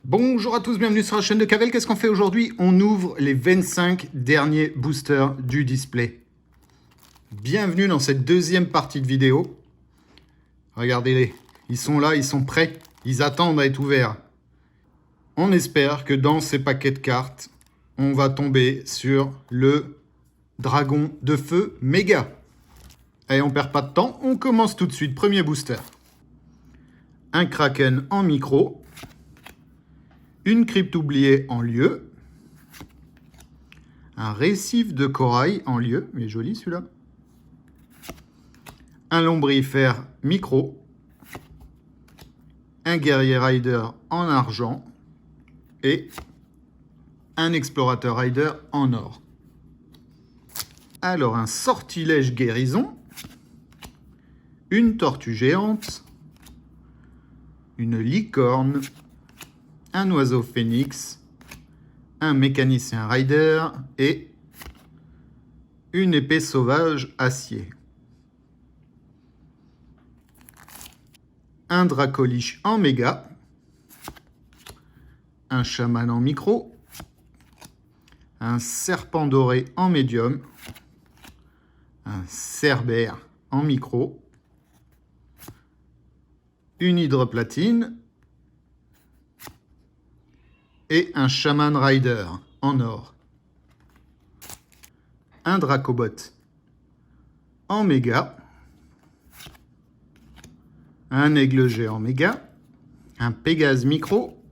Bonjour à tous, bienvenue sur la chaîne de Cavell. Qu'est-ce qu'on fait aujourd'hui? On ouvre les 25 derniers boosters du display. Bienvenue dans cette deuxième partie de vidéo. Regardez-les, ils sont là, ils sont prêts, ils attendent à être ouverts. On espère que dans ces paquets de cartes, on va tomber sur le dragon de feu méga. Allez, on perd pas de temps, on commence tout de suite. Premier booster. Un kraken en micro. Une crypte oubliée en lieu. Un récif de corail en lieu. Il est joli celui-là. Un lombrifère micro. Un guerrier rider en argent. Et un explorateur rider en or. Alors un sortilège guérison. Une tortue géante. Une licorne. Un oiseau phénix, un mécanicien rider et une épée sauvage acier. Un dracoliche en méga, un chaman en micro, un serpent doré en médium, un cerbère en micro, une hydroplatine, et un Shaman Rider en or. Un Dracobot en méga. Un aigle géant méga. Un Pégase micro.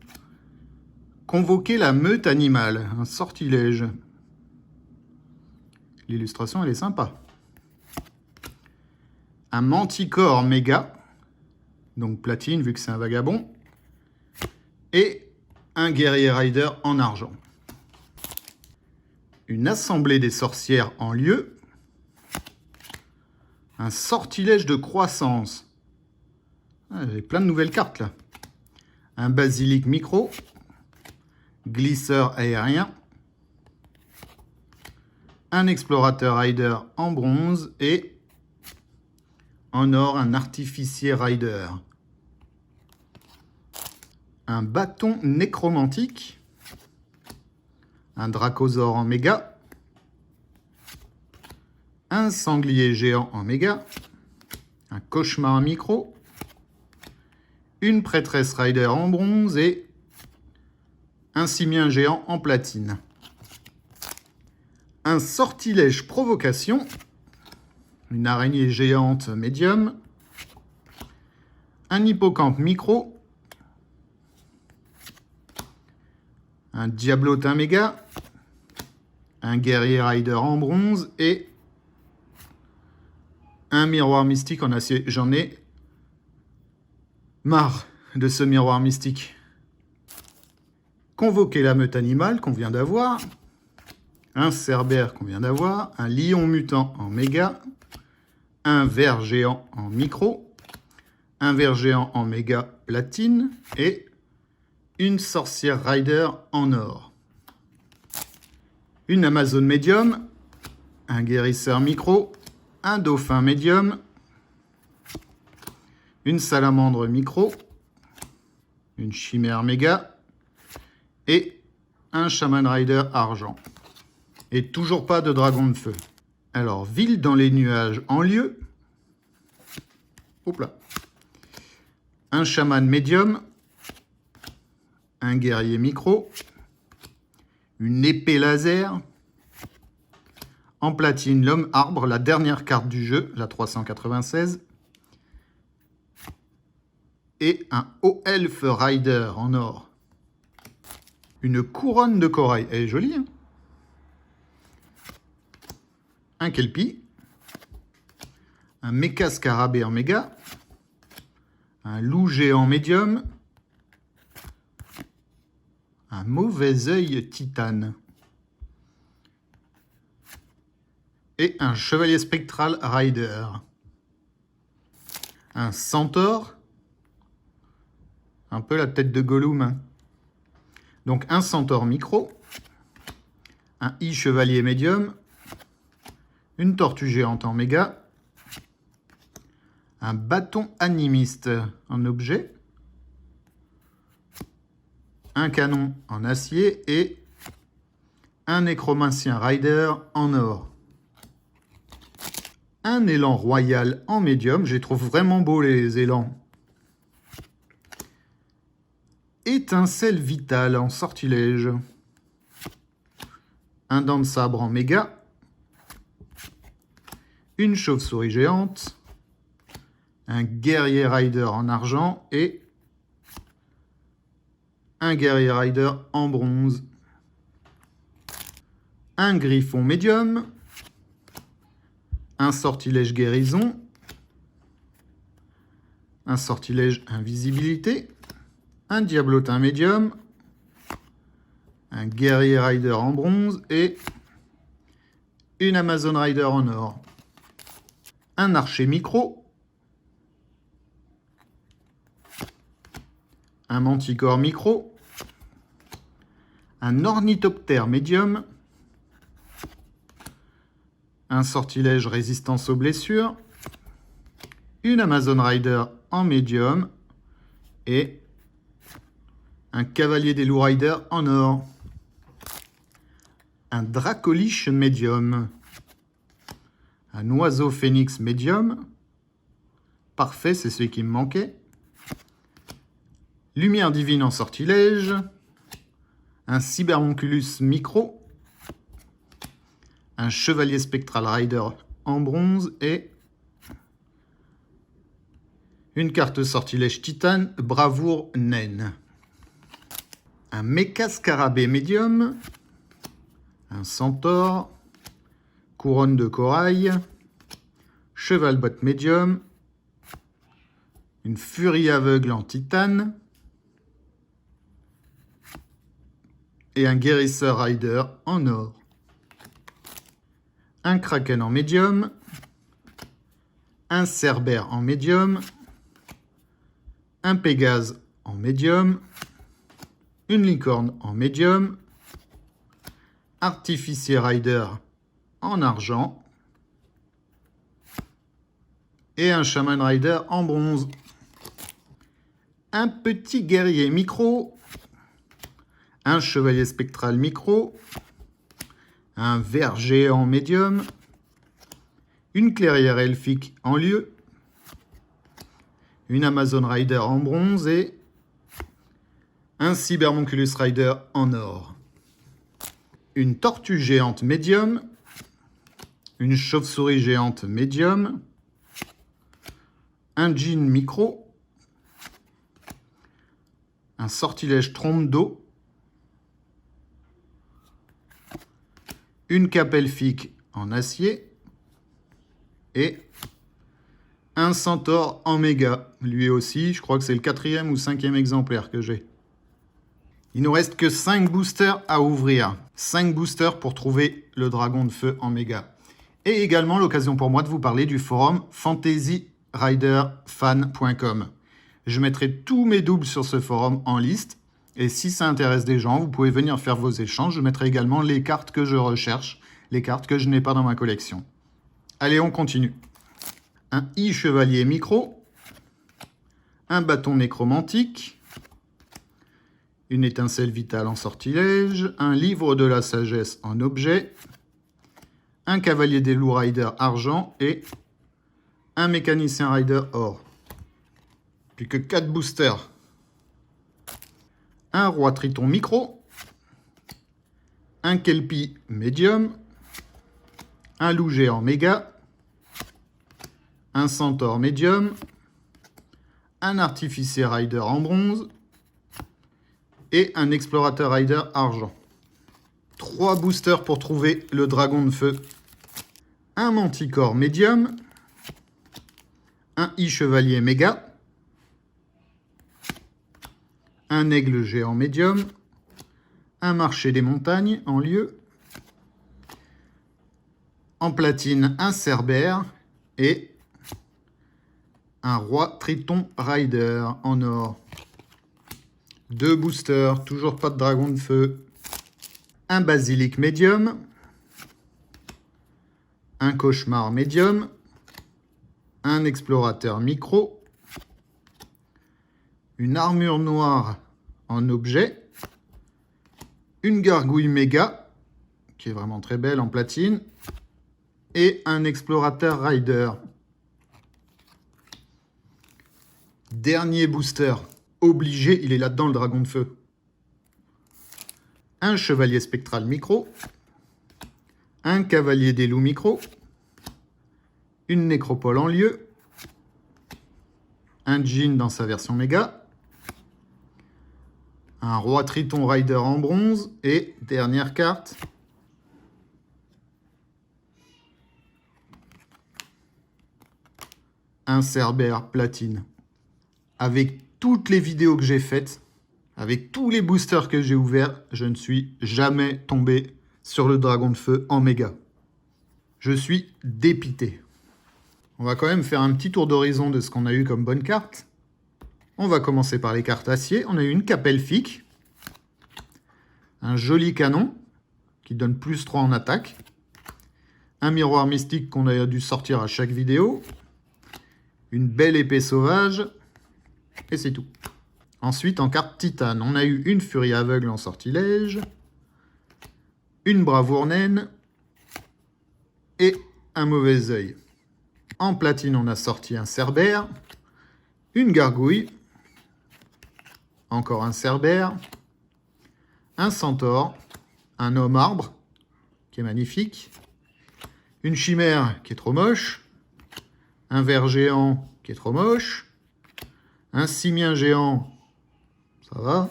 Convoquer la meute animale. Un sortilège. L'illustration, elle est sympa. Un Manticore méga. Donc platine, vu que c'est un vagabond. Et un guerrier rider en argent. Une assemblée des sorcières en lieu. Un sortilège de croissance. J'ai plein de nouvelles cartes là. Un basilic micro. Glisseur aérien. Un explorateur rider en bronze. Et en or, un artificier rider. Un bâton nécromantique, un dracosaure en méga, un sanglier géant en méga, un cauchemar en micro, une prêtresse rider en bronze et un simien géant en platine. Un sortilège provocation, une araignée géante médium, un hippocampe micro, un diablotin méga, un guerrier rider en bronze et un miroir mystique en acier. J'en ai marre de ce miroir mystique. Convoquer la meute animale qu'on vient d'avoir, un cerbère qu'on vient d'avoir, un lion mutant en méga, un ver géant en micro, un ver géant en méga platine et une sorcière rider en or. Une Amazone médium, un guérisseur micro, un dauphin médium, une salamandre micro, une chimère méga et un shaman rider argent. Et toujours pas de dragon de feu. Alors, ville dans les nuages en lieu. Hop là. Un chaman médium, un guerrier micro, une épée laser, en platine l'homme arbre, la dernière carte du jeu, la 396, et un haut elfe rider en or. Une couronne de corail, elle est jolie, hein? Un kelpie, un méca scarabée en méga, un loup géant médium, un mauvais œil titane. Et un chevalier spectral rider. Un centaure. Un peu la tête de Gollum. Hein. Donc un centaure micro. Un i-chevalier médium. Une tortue géante en méga. Un bâton animiste en objet. un canon en acier et un nécromancien rider en or. Un élan royal en médium, je les trouve vraiment beaux les élans. Étincelle vitale en sortilège. Un dent de sabre en méga. Une chauve-souris géante. Un guerrier rider en argent et un guerrier rider en bronze. Un griffon médium. Un sortilège guérison. Un sortilège invisibilité. Un diablotin médium. Un guerrier rider en bronze et une Amazon Rider en or. Un archer micro. Un manticore micro. Un ornithoptère médium. Un sortilège résistance aux blessures. Une Amazon Rider en médium et un cavalier des loups riders en or. Un dracoliche médium. Un oiseau phénix médium. Parfait, c'est celui qui me manquait. Lumière divine en sortilège. Un cybermonculus micro. Un chevalier spectral rider en bronze et une carte sortilège titane bravoure naine. Un méca scarabée médium. Un centaure. Couronne de corail. Cheval bot médium. Une furie aveugle en titane. Et un guérisseur rider en or. Un kraken en médium. Un cerbère en médium. Un pégase en médium. Une licorne en médium. Artificier rider en argent. Et un shaman rider en bronze. Un petit guerrier micro. Un chevalier spectral micro. Un ver géant médium. Une clairière elfique en lieu. Une Amazon Rider en bronze et un cybermonculus rider en or. Une tortue géante médium. Une chauve-souris géante médium. Un djinn micro. Un sortilège trompe d'eau. Une cape elfique en acier. Et un centaure en méga. Lui aussi, je crois que c'est le 4e ou 5e exemplaire que j'ai. Il nous reste que 5 boosters à ouvrir. 5 boosters pour trouver le dragon de feu en méga. Et également l'occasion pour moi de vous parler du forum fantasyriderfan.com. Je mettrai tous mes doubles sur ce forum en liste. Et si ça intéresse des gens, vous pouvez venir faire vos échanges. Je mettrai également les cartes que je recherche, les cartes que je n'ai pas dans ma collection. Allez, on continue. Un i-chevalier micro. Un bâton nécromantique. Une étincelle vitale en sortilège. Un livre de la sagesse en objet. Un cavalier des loups rider argent et un mécanicien rider or. Plus que 4 boosters. Un roi triton micro. Un kelpie médium. Un loup géant méga. Un centaure médium. Un artificier rider en bronze. Et un explorateur rider argent. 3 boosters pour trouver le dragon de feu. Un manticore médium. Un i-chevalier méga. Un aigle géant médium. Un marché des montagnes en lieu. En platine, un cerbère. Et un roi triton rider en or. 2 boosters, toujours pas de dragon de feu. Un basilic médium. Un cauchemar médium. Un explorateur micro. Une armure noire en objet. Une gargouille méga, qui est vraiment très belle en platine. Et un explorateur rider. Dernier booster. Obligé, il est là-dedans le dragon de feu. Un chevalier spectral micro. Un cavalier des loups micro. Une nécropole en lieu. Un Djinn dans sa version méga. Un roi triton rider en bronze. Et dernière carte. Un Cerbère platine. Avec toutes les vidéos que j'ai faites, avec tous les boosters que j'ai ouverts, je ne suis jamais tombé sur le dragon de feu en méga. Je suis dépité. On va quand même faire un petit tour d'horizon de ce qu'on a eu comme bonne carte. On va commencer par les cartes acier. On a eu une cape elfique, un joli canon qui donne plus 3 en attaque, un miroir mystique qu'on a dû sortir à chaque vidéo, une belle épée sauvage, et c'est tout. Ensuite, en carte titane, on a eu une furie aveugle en sortilège, une bravoure naine et un mauvais œil. En platine, on a sorti un cerbère, une gargouille, encore un cerbère, un centaure, un homme arbre, qui est magnifique, une chimère qui est trop moche, un ver géant qui est trop moche, un simien géant, ça va,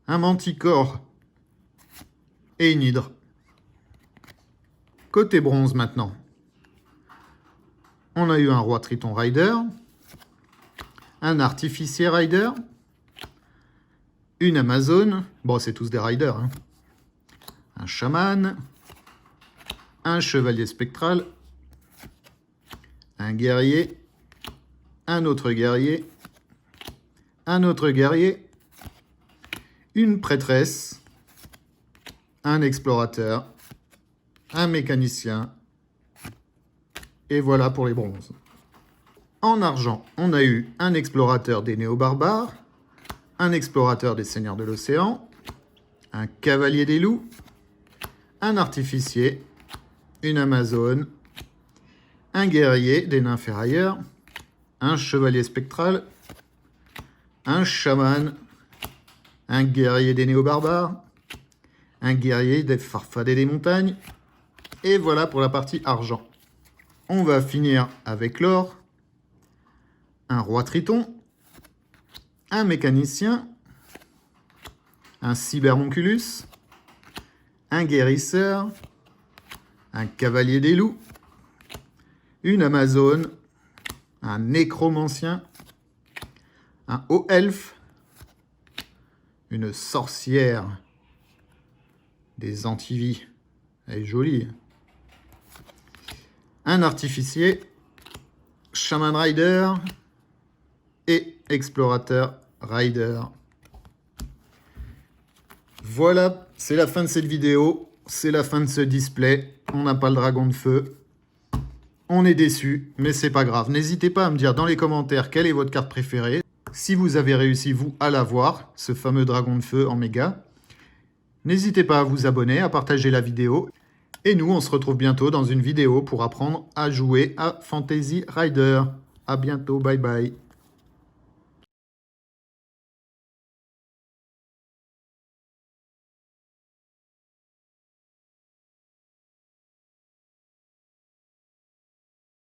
un manticore et une hydre. Côté bronze maintenant, on a eu un roi triton rider, un artificier rider, une amazone, bon c'est tous des riders, hein, un chaman, un chevalier spectral, un guerrier, un autre guerrier, une prêtresse, un explorateur, un mécanicien, et voilà pour les bronzes. En argent, on a eu un explorateur des néo-barbares, un explorateur des seigneurs de l'océan, un cavalier des loups, un artificier, une amazone, un guerrier des nains ferrailleurs, un chevalier spectral, un chaman, un guerrier des néo-barbares, un guerrier des farfadets des montagnes, et voilà pour la partie argent. On va finir avec l'or, un roi triton, un mécanicien, un cybermonculus, un guérisseur, un cavalier des loups, une amazone, un nécromancien, un haut elfe, une sorcière des antivies, elle est jolie, un artificier, chaman rider et explorateur rider. Voilà, c'est la fin de cette vidéo, c'est la fin de ce display. On n'a pas le dragon de feu. On est déçu, mais c'est pas grave. N'hésitez pas à me dire dans les commentaires quelle est votre carte préférée. Si vous avez réussi, vous, à l'avoir, ce fameux dragon de feu en méga. N'hésitez pas à vous abonner, à partager la vidéo. Et nous, on se retrouve bientôt dans une vidéo pour apprendre à jouer à Fantasy Rider. À bientôt, bye bye.